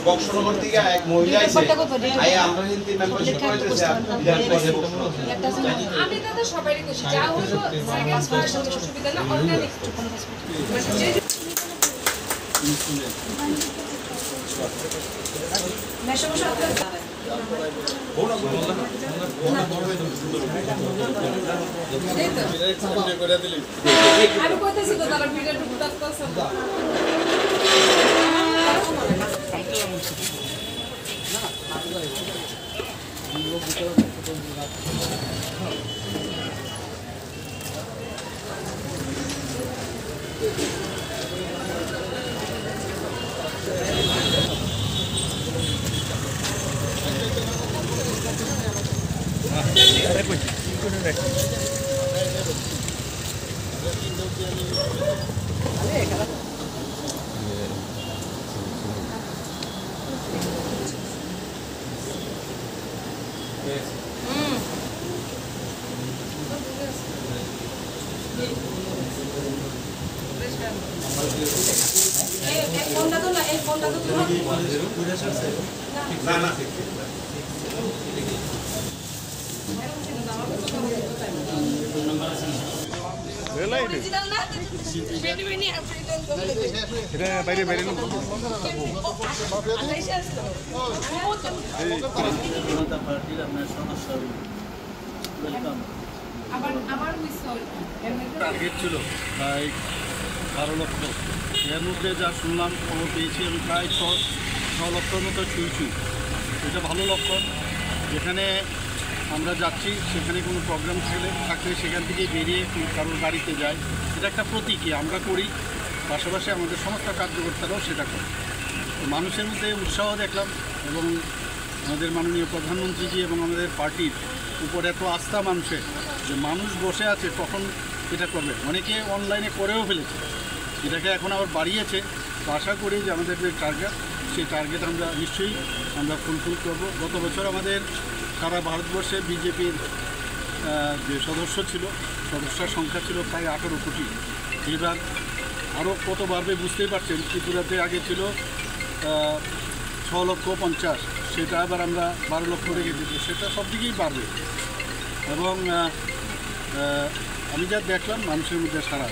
বক্সনগর থেকে এক মহিলা আইছে আই আমরা হিন্দি মেম্বারশিপ করেছে আমি দাদা সবারই খুশি যা হলো সেকেন্ড ফার্স্ট অসুবিধা না অর্গানিক আমি কইতেছি তো তারা ভিডিও ঢুকতাছে টার্গেট ছিল প্রায় 12 লক্ষ। এর মধ্যে যা শুনলাম খবর পেয়েছি আমি প্রায় 6 লক্ষর মতো ছুঁইছি। এটা ভালো লক্ষণ। যেখানে আমরা যাচ্ছি সেখানে কোনো প্রবলেম থাকলে সেখান থেকে বেরিয়ে কারোর বাড়িতে যাই, এটা একটা প্রতীকী আমরা করি, পাশাপাশি আমাদের সমস্ত কার্যকর্তারাও সেটা করে। মানুষের মধ্যে উৎসাহ দেখলাম এবং আমাদের মাননীয় প্রধানমন্ত্রীজি এবং আমাদের পার্টির উপর এত আস্থা মানুষের, যে মানুষ বসে আছে কখন এটা করবে। অনেকে অনলাইনে করেও ফেলেছে, এটাকে এখন আবার বাড়িয়েছে। তো আশা করি যে আমাদের যে টার্গেট, সেই টার্গেট আমরা নিশ্চয়ই ফুলফিল করব। গত বছর আমাদের সারা ভারতবর্ষে বিজেপির যে সদস্যের সংখ্যা ছিল প্রায় 18 কোটি। এবার আরও কত বাড়বে বুঝতেই পারছেন। ত্রিপুরাতে আগে ছিল 6,50,000, সেটা আবার আমরা 12 লক্ষ রেখে দিচ্ছি, সেটা সব দিকেই বাড়বে। এবং আমি যা দেখলাম মানুষের মধ্যে সারা